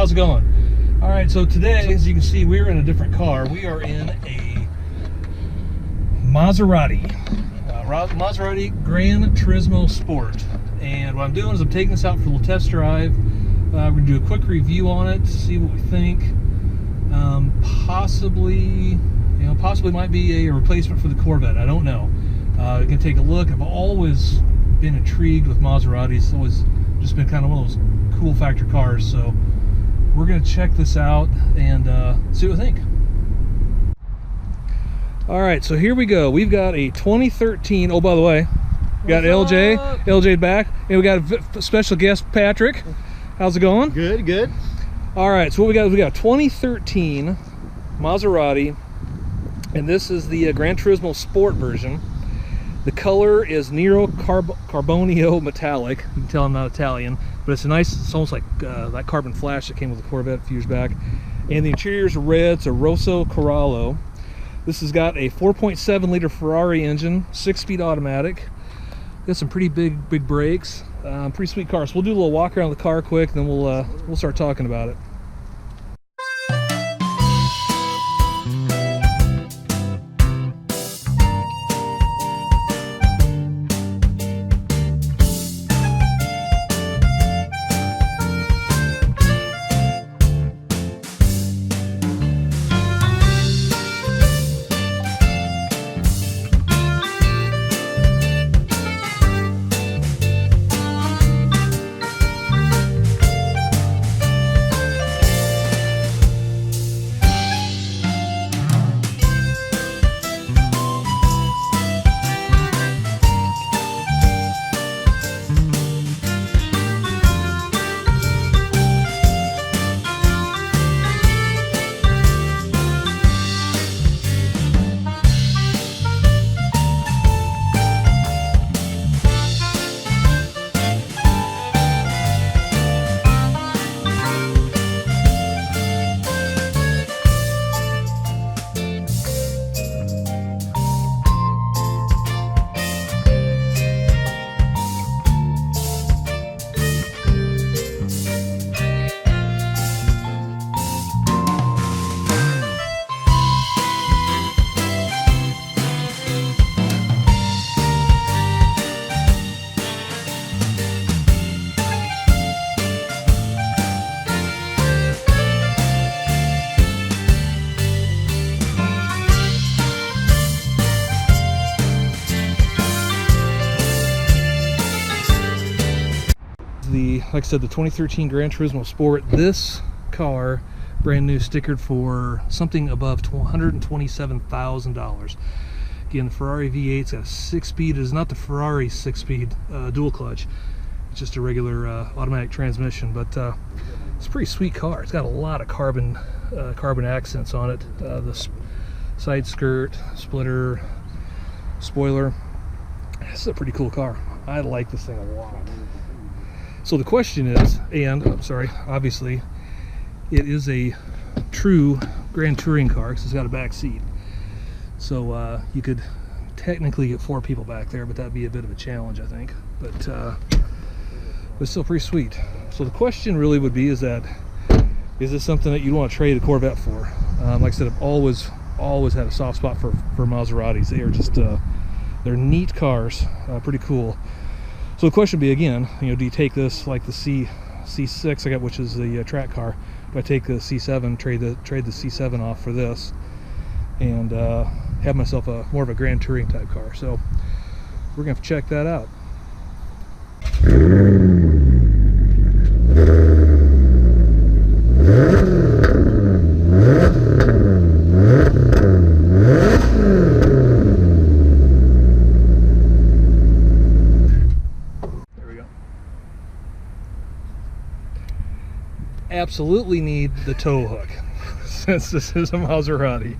how's it going? All right, so today, as you can see, we're in a different car. We are in a Maserati GranTurismo Sport. And what I'm doing is I'm taking this out for a little test drive. We're gonna do a quick review on it, see what we think. Possibly might be a replacement for the Corvette. I don't know. You can take a look. I've always been intrigued with Maseratis. It's always just been kind of one of those cool factor cars. So we're gonna check this out and see what we think. All right, so here we go. We've got a 2013. Oh, by the way, we got LJ back, and we got a special guest, Patrick. How's it going? Good, good. All right, so what we got is we got a 2013 Maserati, and this is the GranTurismo Sport version. The color is Nero Carbonio Metallic. You can tell I'm not Italian, but it's a nice, it's almost like that carbon flash that came with the Corvette a few years back. And the interior is red, it's a Rosso Corallo. This has got a 4.7 liter Ferrari engine, 6-speed automatic. Got some pretty big brakes. Pretty sweet car. So we'll do a little walk around the car quick, then we'll start talking about it. Like I said, the 2013 GranTurismo Sport. This car, brand new, stickered for something above $127,000. Again, the Ferrari V8's got a 6-speed. It is not the Ferrari 6-speed dual clutch. It's just a regular automatic transmission, but it's a pretty sweet car. It's got a lot of carbon accents on it. The side skirt, splitter, spoiler. This is a pretty cool car. I like this thing a lot. So the question is, and I'm sorry, obviously, it is a true Grand Touring car because it's got a back seat. So you could technically get 4 people back there, but that'd be a bit of a challenge, I think. But it's still pretty sweet. So the question really would be, is this something that you'd want to trade a Corvette for? Like I said, I've always had a soft spot for Maseratis. They are just they're neat cars, pretty cool. So the question would be, again, do you take this like the C6 I got, which is the track car? Do I take the C7, trade the C7 off for this, and have myself more of a Grand Touring type car? So we're gonna have to check that out. Absolutely need the tow hook since this is a Maserati.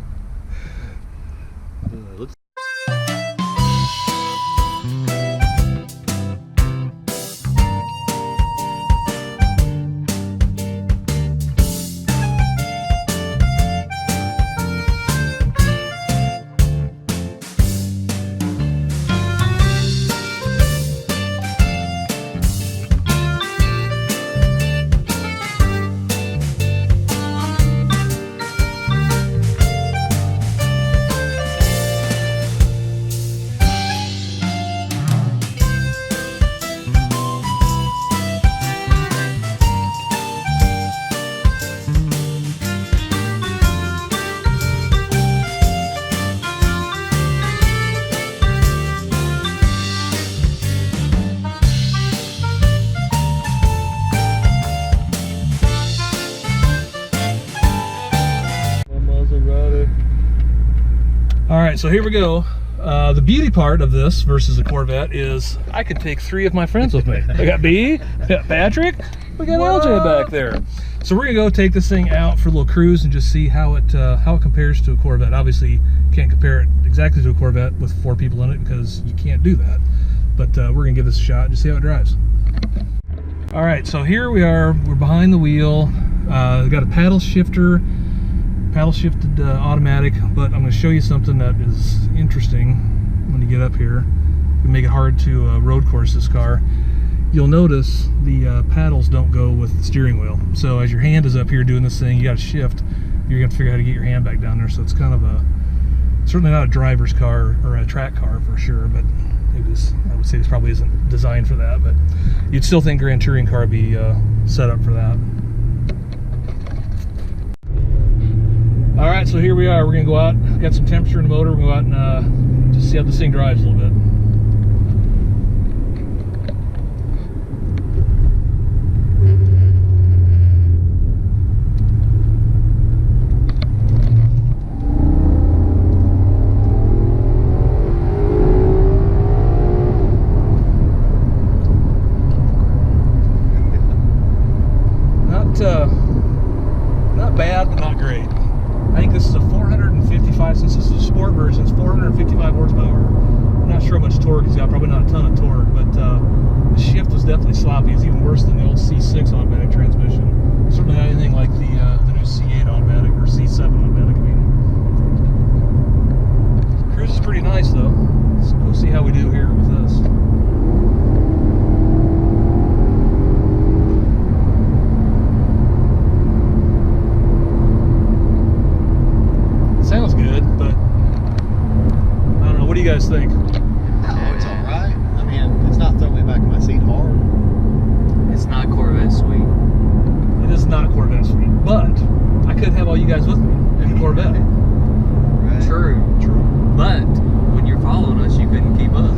All right, so here we go. The beauty part of this versus a Corvette is I could take 3 of my friends with me. I got B, I got Patrick, we got LJ back there. So we're gonna go take this thing out for a little cruise and just see how it compares to a Corvette. Obviously, you can't compare it exactly to a Corvette with 4 people in it because you can't do that. But we're gonna give this a shot and just see how it drives. All right, so here we are. We're behind the wheel. We've got a paddle shifted automatic, but I'm going to show you something that is interesting when you get up here. We make it hard to road course this car. You'll notice the paddles don't go with the steering wheel. So as your hand is up here doing this thing, you got to shift. You're going to figure out how to get your hand back down there. So it's kind of certainly not a driver's car or a track car for sure, but I would say this probably isn't designed for that, but you'd still think Grand Touring car would be set up for that. All right, so here we are. We're gonna go out, got some temperature in the motor. We're gonna go out and just see how this thing drives a little bit. Not bad, but not great. I think this is a 455, since this is a sport version, it's 455 horsepower. I'm not sure how much torque it's got, probably not a ton of torque, but the shift was definitely sloppy. It's even worse than the old C6 automatic transmission. Certainly not anything like the new C8 automatic or C7 automatic, I mean. Cruise is pretty nice though. Let's go see how we do here with this. Sounds good, but I don't know. What do you guys think? Oh, it's all right. I mean, it's not throwing me back in my seat hard. It's not Corvette sweet. It is not Corvette sweet, but I could have all you guys with me in the Corvette. Right. True. But when you're following us, you couldn't keep up.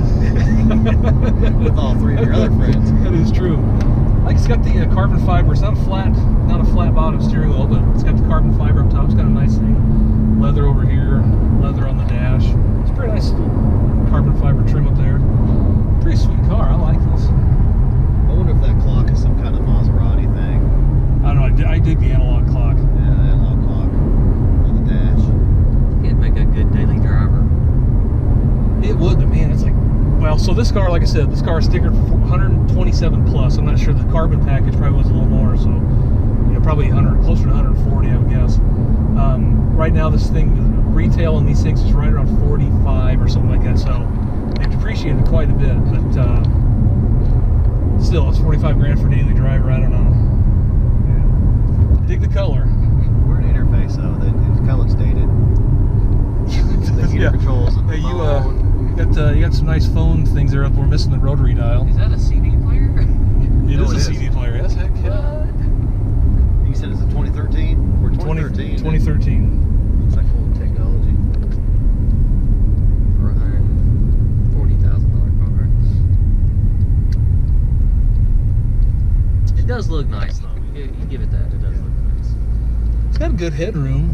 With all 3 of your other friends. That is true. Like it's got the carbon fiber. It's not a flat bottom steering wheel, but it's got the carbon fiber up top. It's got a nice thing. Leather over here, leather on the dash. It's a pretty nice carbon fiber trim up there. Pretty sweet car. I like this. I wonder if that clock is some kind of Maserati thing. I don't know. I dig the analog clock. Yeah, the analog clock on the dash. It'd make a good daily driver. It would, but man, it's like, well, so this car, like I said, this car is stickered for 127 plus. I'm not sure the carbon package probably was a little more, so probably 100, closer to 140, I would guess. Right now, this thing, retail on these things is right around 45 or something like that, so they've depreciated quite a bit, but still, it's 45 grand for a daily driver. I don't know. Yeah. Dig the color. Weird interface though. It kind of looks dated. The heater controls and the phone. You got some nice phone things there. We're missing the rotary dial. Is that a CD player? It is a CD player. Yes, heck yeah. You said it's a 2013 or 2013? 2013. Looks like full technology. For a $140,000 car. It does look nice though. You give it that. It does look nice. It's got a good headroom.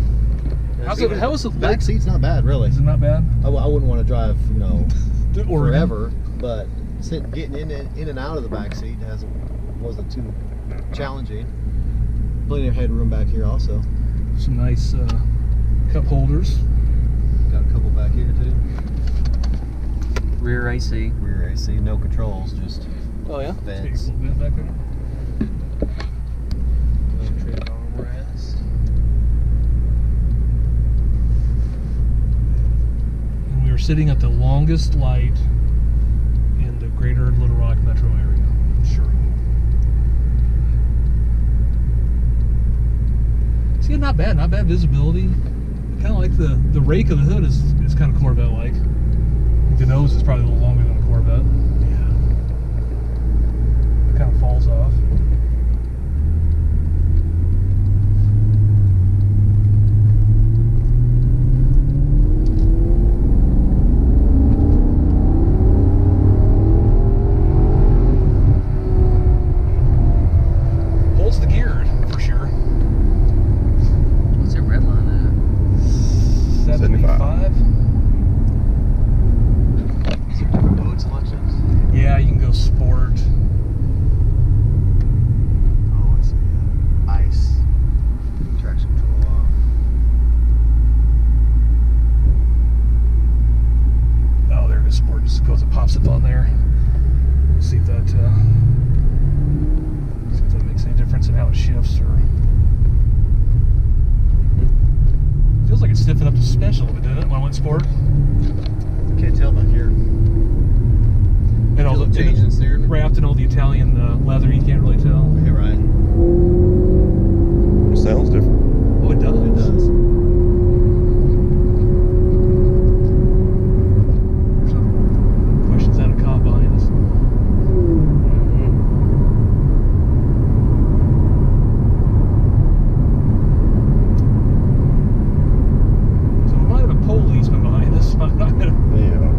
How is it? Back seat's not bad, really. Is it not bad? I wouldn't want to drive, Or forever, but getting in and out of the back seat wasn't too challenging. Plenty of headroom back here also. Some nice cup holders. Got a couple back here too. Rear AC. Rear AC, no controls, just Oh yeah. vents. A little bit back there. Electric armrest. And we are sitting at the longest light in the greater Little Rock metro area. Sure. See, not bad visibility. Kind of like the rake of the hood is kind of Corvette-like. The nose is probably a little longer than a Corvette. Yeah. It kind of falls off. Holds the gear for sure. What's that red line at? 75. stiffen up the suspension a little bit, didn't it, when I went sport? Can't tell back here. And all the change in steering. wrapped in all the Italian leather, you can't really tell. Yeah, right. It sounds different. Oh, it does. It does. There's some questions out of cop behind us. So we might have a policeman behind us. So I'm not gonna. Yeah.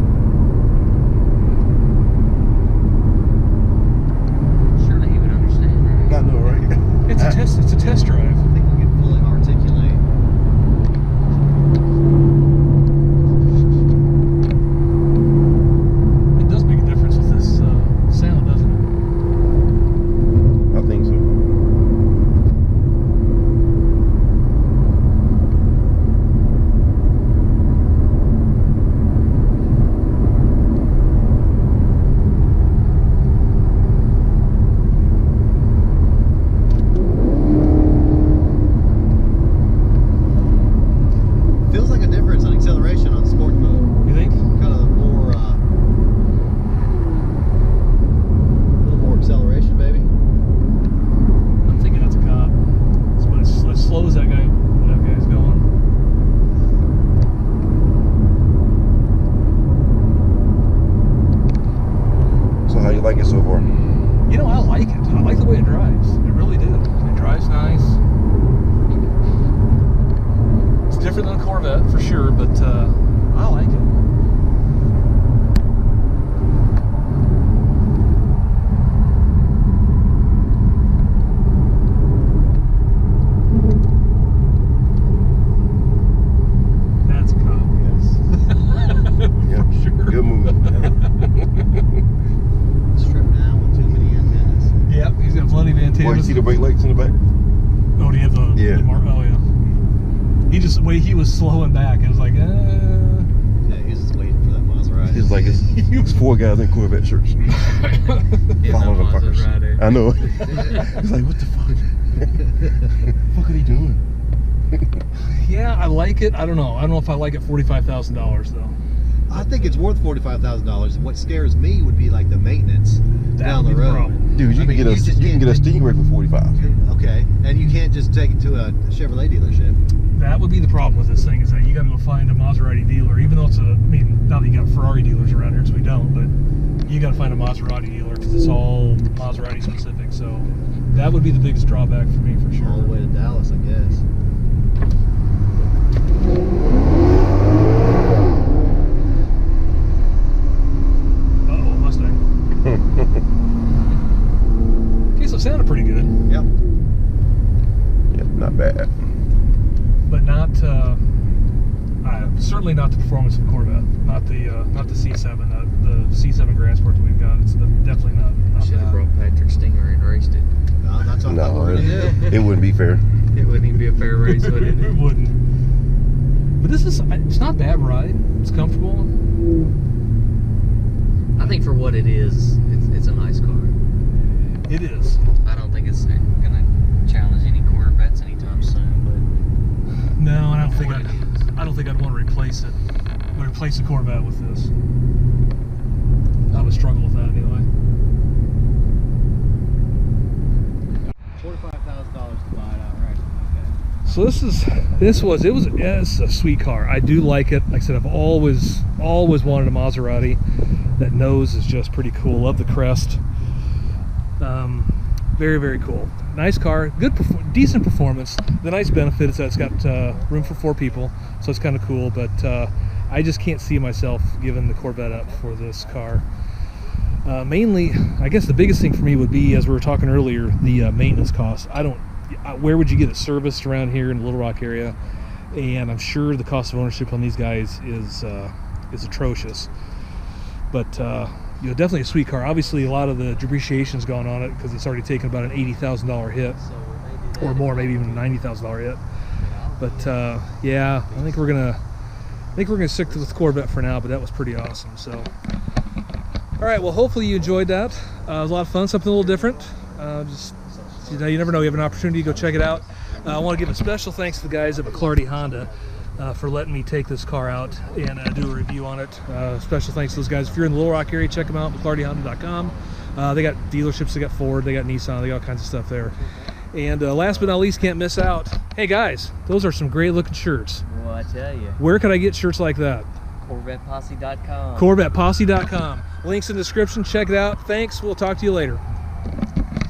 Surely he would understand that. I know, right? It's a test. It's a test drive. I think we can fully articulate. It does make a difference with this sound, doesn't I think so. Feels like a difference on acceleration on sport mode. it? You think? Kind of more, a little more acceleration, maybe. I'm thinking that's a cop. It's about as slow as that guy's going. So how you like it so far? You know, I like it. I like the way it drives. I really do. It drives nice. It's different than a Corvette for sure, but I like it. That's a cop. Yes. Yeah, Sure. good move. Stripped down with too many antennas. Yep, he's got plenty of antennas. Well, you see the brake lights in the back? Oh, do you have the? Yeah. Oh, yeah. He just the way he was slowing back. It was like, Yeah, he's just waiting for that Maserati. It's like it's 4 guys in Corvette shirts. Getting Following that the fuckers. Maserati. I know. It's like, what the fuck? What the fuck are they doing? Yeah, I like it. I don't know. I don't know if I like it $45,000 though. I think it's worth $45,000. What scares me would be like the maintenance down would the be the road. problem. Dude, you I can mean, get a you just you can can't get a Stingray for 45. Okay, and you can't just take it to a Chevrolet dealership. That would be the problem with this thing, is that you got to go find a Maserati dealer, even though it's I mean, not that you got Ferrari dealers around here, because we don't, but you got to find a Maserati dealer because it's all Maserati specific. So that would be the biggest drawback for me for sure. All the way to Dallas, I guess. Uh-oh, Mustang. Okay, so it sounded pretty good, Yep. Yeah, not bad. but not certainly not the performance of the Corvette, not the C7, the C7 Grand Sport that we've got. It's definitely not Should have that. brought Patrick Stinger and raced it. No, that's what I thought we No, were gonna do. it wouldn't be fair. It wouldn't even be a fair race, would it? It wouldn't. But it's not a bad ride. It's comfortable. I think for what it is, it's a nice car. It is. I don't think it's gonna challenge any Corvettes anytime soon, but No, I don't think what it is. I don't think I'd want to replace it. I'd replace the Corvette with this. I would struggle with that anyway. $45,000 to buy it outright. So it's a sweet car. I do like it. Like I said, I've always wanted a Maserati. That nose is just pretty cool. Love the crest. Very, very cool. Nice car. Good, decent performance. The nice benefit is that it's got room for 4 people, so it's kind of cool. But I just can't see myself giving the Corvette up for this car. Mainly, I guess the biggest thing for me would be, as we were talking earlier, the maintenance costs. Where would you get it serviced around here in the Little Rock area? And I'm sure the cost of ownership on these guys is atrocious. But definitely a sweet car. Obviously, a lot of the depreciation's gone on it because it's already taken about an $80,000 hit, or more, maybe even a $90,000 hit. But yeah, I think we're gonna stick to the Corvette for now. But that was pretty awesome. So, all right. Well, hopefully you enjoyed that. It was a lot of fun. Something a little different. You never know. You have an opportunity to go check it out. I want to give a special thanks to the guys at McLarty Honda. for letting me take this car out and do a review on it. Special thanks to those guys. If you're in the Little Rock area, check them out, McLartyHonda.com. They got dealerships, they got Ford, they got Nissan, they got all kinds of stuff there. And last but not least, can't miss out. Hey guys, those are some great looking shirts. Well, I tell you. Where could I get shirts like that? CorvettePosse.com. CorvettePosse.com. Links in the description. Check it out. Thanks. We'll talk to you later.